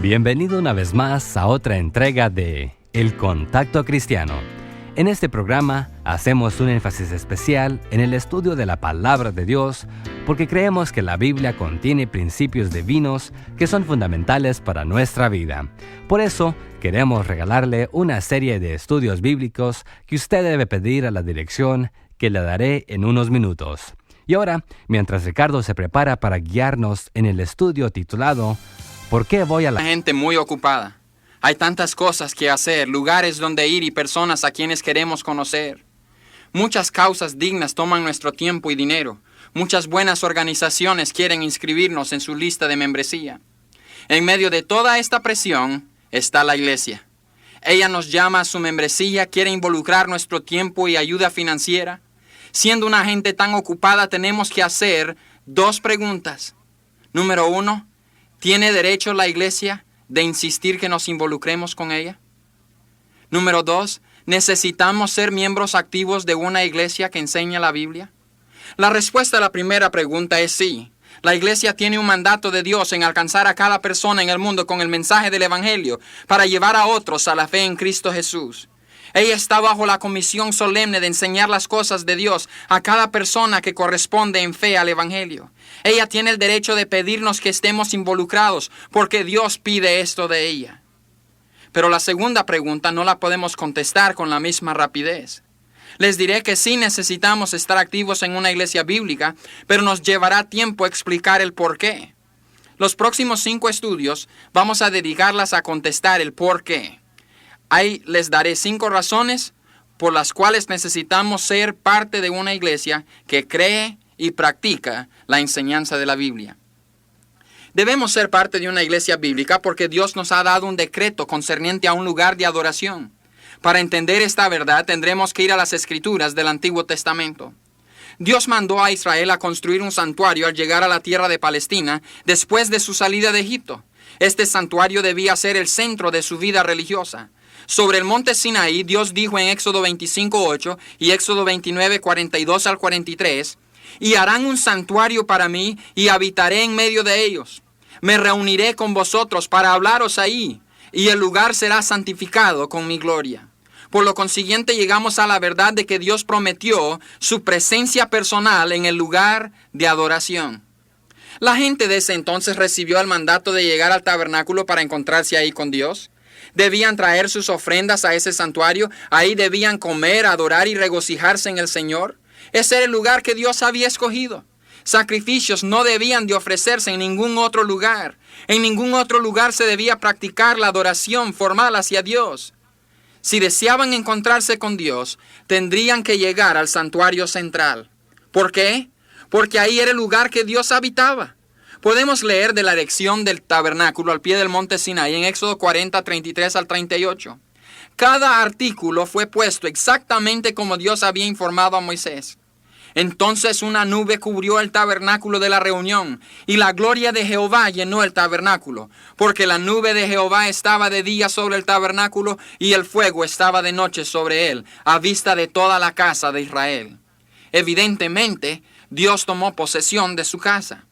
Bienvenido una vez más a otra entrega de El Contacto Cristiano. En este programa hacemos un énfasis especial en el estudio de la Palabra de Dios porque creemos que la Biblia contiene principios divinos que son fundamentales para nuestra vida. Por eso, queremos regalarle una serie de estudios bíblicos que usted debe pedir a la dirección que le daré en unos minutos. Y ahora, mientras Ricardo se prepara para guiarnos en el estudio titulado ¿Por qué voy a la gente muy ocupada? Hay tantas cosas que hacer, lugares donde ir y personas a quienes queremos conocer. Muchas causas dignas toman nuestro tiempo y dinero. Muchas buenas organizaciones quieren inscribirnos en su lista de membresía. En medio de toda esta presión está la iglesia. Ella nos llama a su membresía, quiere involucrar nuestro tiempo y ayuda financiera. Siendo una gente tan ocupada, tenemos que hacer dos preguntas. Número 1, ¿tiene derecho la iglesia de insistir que nos involucremos con ella? Número 2, ¿necesitamos ser miembros activos de una iglesia que enseña la Biblia? La respuesta a la primera pregunta es sí. La iglesia tiene un mandato de Dios en alcanzar a cada persona en el mundo con el mensaje del Evangelio para llevar a otros a la fe en Cristo Jesús. Ella está bajo la comisión solemne de enseñar las cosas de Dios a cada persona que corresponde en fe al Evangelio. Ella tiene el derecho de pedirnos que estemos involucrados porque Dios pide esto de ella. Pero la segunda pregunta no la podemos contestar con la misma rapidez. Les diré que sí necesitamos estar activos en una iglesia bíblica, pero nos llevará tiempo explicar el por qué. Los próximos 5 estudios vamos a dedicarlas a contestar el por qué. Ahí les daré 5 razones por las cuales necesitamos ser parte de una iglesia que cree y practica la enseñanza de la Biblia. Debemos ser parte de una iglesia bíblica porque Dios nos ha dado un decreto concerniente a un lugar de adoración. Para entender esta verdad tendremos que ir a las Escrituras del Antiguo Testamento. Dios mandó a Israel a construir un santuario al llegar a la tierra de Palestina después de su salida de Egipto. Este santuario debía ser el centro de su vida religiosa. Sobre el monte Sinaí, Dios dijo en Éxodo 25:8 y Éxodo 29:42 al 43, «Y harán un santuario para mí, y habitaré en medio de ellos. Me reuniré con vosotros para hablaros ahí, y el lugar será santificado con mi gloria». Por lo consiguiente, llegamos a la verdad de que Dios prometió su presencia personal en el lugar de adoración. La gente de ese entonces recibió el mandato de llegar al tabernáculo para encontrarse ahí con Dios. Debían traer sus ofrendas a ese santuario. Ahí debían comer, adorar y regocijarse en el Señor. Ese era el lugar que Dios había escogido. Sacrificios no debían de ofrecerse en ningún otro lugar. En ningún otro lugar se debía practicar la adoración formal hacia Dios. Si deseaban encontrarse con Dios, tendrían que llegar al santuario central. ¿Por qué? Porque ahí era el lugar que Dios habitaba. Podemos leer de la erección del tabernáculo al pie del monte Sinaí en Éxodo 40, 33 al 38. Cada artículo fue puesto exactamente como Dios había informado a Moisés. Entonces una nube cubrió el tabernáculo de la reunión, y la gloria de Jehová llenó el tabernáculo, porque la nube de Jehová estaba de día sobre el tabernáculo, y el fuego estaba de noche sobre él, a vista de toda la casa de Israel. Evidentemente, Dios tomó posesión de su casa.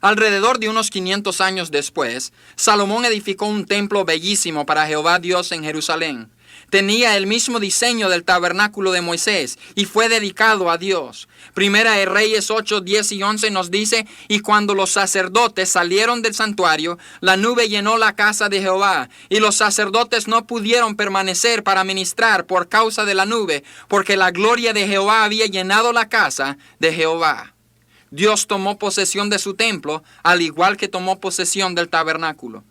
Alrededor de unos 500 años después, Salomón edificó un templo bellísimo para Jehová Dios en Jerusalén. Tenía el mismo diseño del tabernáculo de Moisés y fue dedicado a Dios. Primera de Reyes 8, 10 y 11 nos dice, «Y cuando los sacerdotes salieron del santuario, la nube llenó la casa de Jehová, y los sacerdotes no pudieron permanecer para ministrar por causa de la nube, porque la gloria de Jehová había llenado la casa de Jehová». Dios tomó posesión de su templo, al igual que tomó posesión del tabernáculo.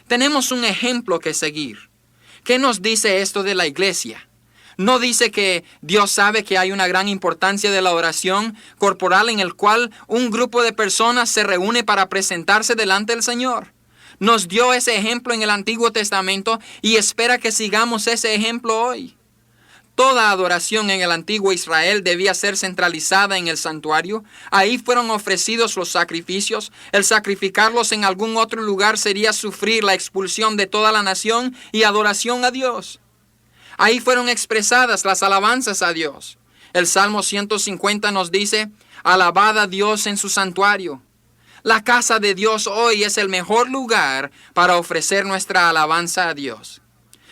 Tenemos un ejemplo que seguir. ¿Qué nos dice esto de la iglesia? ¿No dice que Dios sabe que hay una gran importancia de la oración corporal en el cual un grupo de personas se reúne para presentarse delante del Señor? Nos dio ese ejemplo en el Antiguo Testamento y espera que sigamos ese ejemplo hoy. Toda adoración en el antiguo Israel debía ser centralizada en el santuario. Ahí fueron ofrecidos los sacrificios. El sacrificarlos en algún otro lugar sería sufrir la expulsión de toda la nación y adoración a Dios. Ahí fueron expresadas las alabanzas a Dios. El Salmo 150 nos dice, «Alabad a Dios en su santuario. La casa de Dios hoy es el mejor lugar para ofrecer nuestra alabanza a Dios.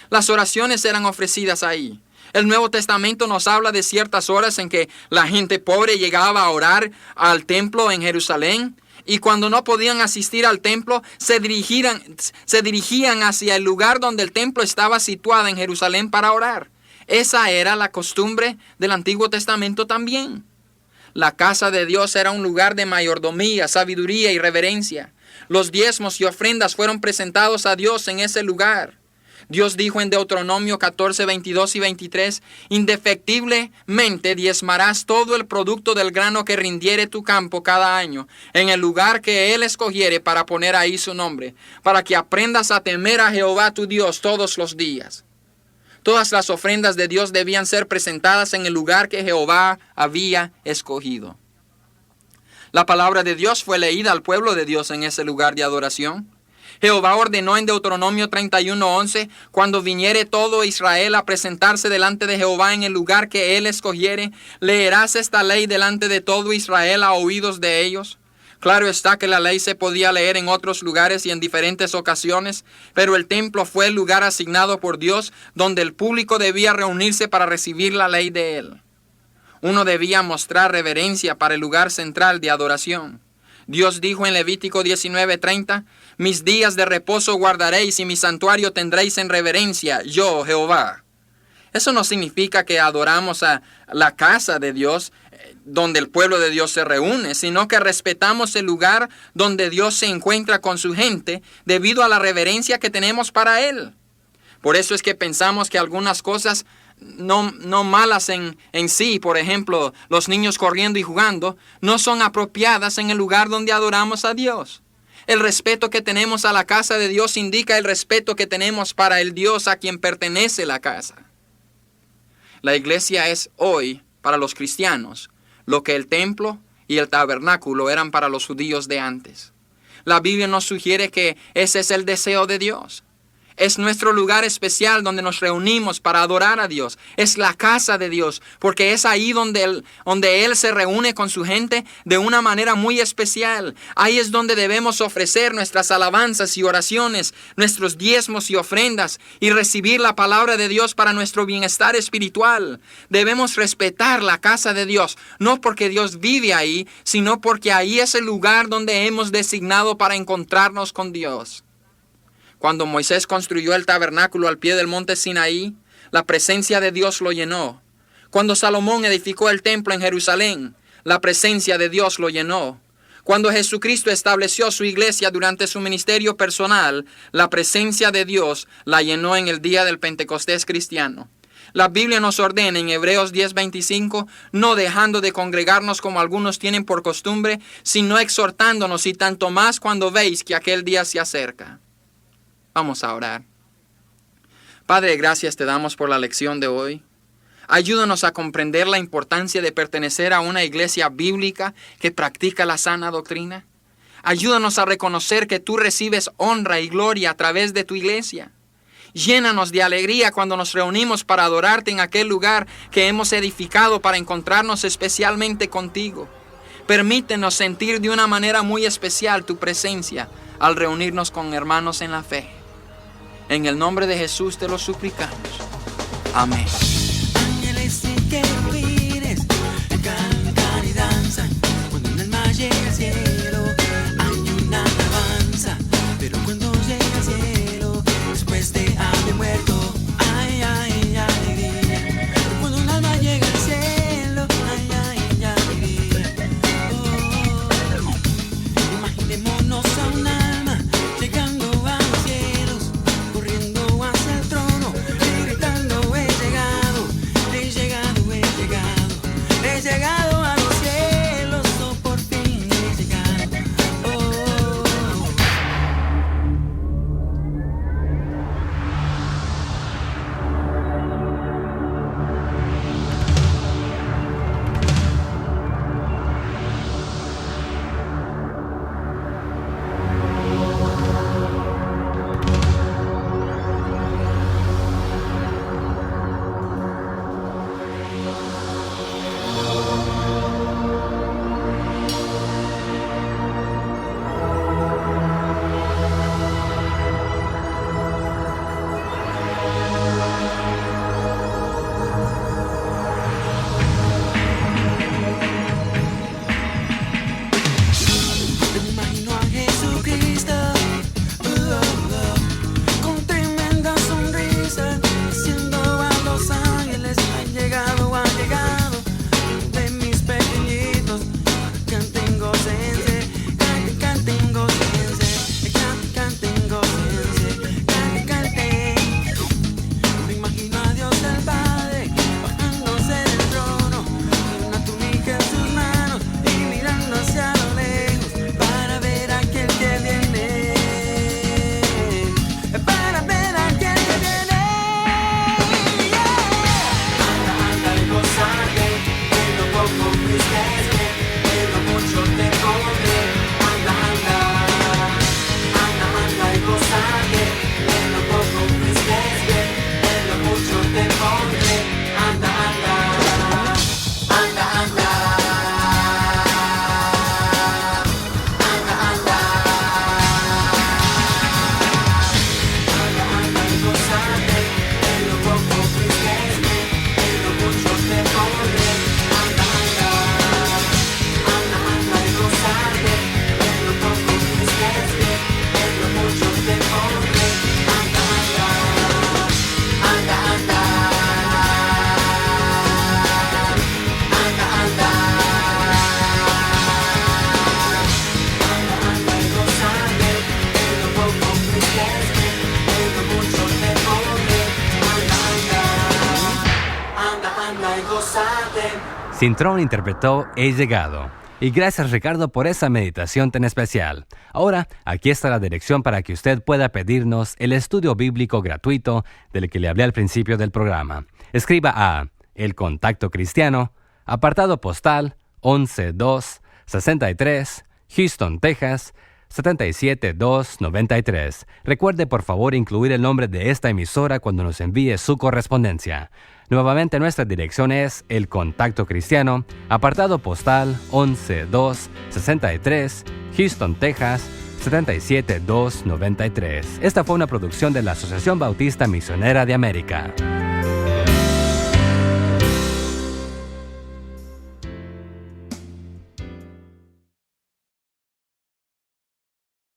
Las oraciones eran ofrecidas ahí. El Nuevo Testamento nos habla de ciertas horas en que la gente pobre llegaba a orar al templo en Jerusalén, y cuando no podían asistir al templo, se dirigían hacia el lugar donde el templo estaba situado en Jerusalén para orar. Esa era la costumbre del Antiguo Testamento también. La casa de Dios era un lugar de mayordomía, sabiduría y reverencia. Los diezmos y ofrendas fueron presentados a Dios en ese lugar. Dios dijo en Deuteronomio 14, 22 y 23, indefectiblemente diezmarás todo el producto del grano que rindiere tu campo cada año, en el lugar que Él escogiere para poner ahí su nombre, para que aprendas a temer a Jehová tu Dios todos los días. Todas las ofrendas de Dios debían ser presentadas en el lugar que Jehová había escogido. La palabra de Dios fue leída al pueblo de Dios en ese lugar de adoración. Jehová ordenó en Deuteronomio 31:11, cuando viniere todo Israel a presentarse delante de Jehová en el lugar que Él escogiere, leerás esta ley delante de todo Israel a oídos de ellos. Claro está que la ley se podía leer en otros lugares y en diferentes ocasiones, pero el templo fue el lugar asignado por Dios donde el público debía reunirse para recibir la ley de Él. Uno debía mostrar reverencia para el lugar central de adoración. Dios dijo en Levítico 19:30, mis días de reposo guardaréis y mi santuario tendréis en reverencia, yo, Jehová. Eso no significa que adoramos a la casa de Dios, donde el pueblo de Dios se reúne, sino que respetamos el lugar donde Dios se encuentra con su gente debido a la reverencia que tenemos para Él. Por eso es que pensamos que algunas cosas no malas en sí, por ejemplo, los niños corriendo y jugando, no son apropiadas en el lugar donde adoramos a Dios. El respeto que tenemos a la casa de Dios indica el respeto que tenemos para el Dios a quien pertenece la casa. La iglesia es hoy, para los cristianos, lo que el templo y el tabernáculo eran para los judíos de antes. La Biblia nos sugiere que ese es el deseo de Dios. Es nuestro lugar especial donde nos reunimos para adorar a Dios. Es la casa de Dios, porque es ahí donde Él se reúne con su gente de una manera muy especial. Ahí es donde debemos ofrecer nuestras alabanzas y oraciones, nuestros diezmos y ofrendas, y recibir la palabra de Dios para nuestro bienestar espiritual. Debemos respetar la casa de Dios, no porque Dios vive ahí, sino porque ahí es el lugar donde hemos designado para encontrarnos con Dios. Cuando Moisés construyó el tabernáculo al pie del monte Sinaí, la presencia de Dios lo llenó. Cuando Salomón edificó el templo en Jerusalén, la presencia de Dios lo llenó. Cuando Jesucristo estableció su iglesia durante su ministerio personal, la presencia de Dios la llenó en el día del Pentecostés cristiano. La Biblia nos ordena en Hebreos 10:25, no dejando de congregarnos como algunos tienen por costumbre, sino exhortándonos, y tanto más cuando veis que aquel día se acerca. Vamos a orar. Padre, gracias te damos por la lección de hoy. Ayúdanos a comprender la importancia de pertenecer a una iglesia bíblica que practica la sana doctrina. Ayúdanos a reconocer que tú recibes honra y gloria a través de tu iglesia. Llénanos de alegría cuando nos reunimos para adorarte en aquel lugar que hemos edificado para encontrarnos especialmente contigo. Permítenos sentir de una manera muy especial tu presencia al reunirnos con hermanos en la fe. En el nombre de Jesús te lo suplicamos. Amén. Ángeles que cuides, cantan y danzan. Cuando un alma llega al cielo, hay una alabanza. Pero cuando llega al cielo, después de haber muerto, ay, ay, alegría. Cuando un alma llega al cielo, ay, ay, alegría. Imaginémonos a un alma llegando a los cielos, corriendo hacia el trono y gritando: he llegado, he llegado, he llegado, he llegado a los cielos, oh, por fin he llegado. tengo mucho que comer. Anda y gózate. Cintrón interpretó He llegado. Y gracias, Ricardo, por esa meditación tan especial. Ahora, aquí está la dirección para que usted pueda pedirnos el estudio bíblico gratuito del que le hablé al principio del programa. Escriba a El Contacto Cristiano, apartado postal 11263, Houston, Texas, 77293. Recuerde, por favor, incluir el nombre de esta emisora cuando nos envíe su correspondencia. Nuevamente, nuestra dirección es El Contacto Cristiano, apartado postal 11263, Houston, Texas, 77293. Esta fue una producción de la Asociación Bautista Misionera de América.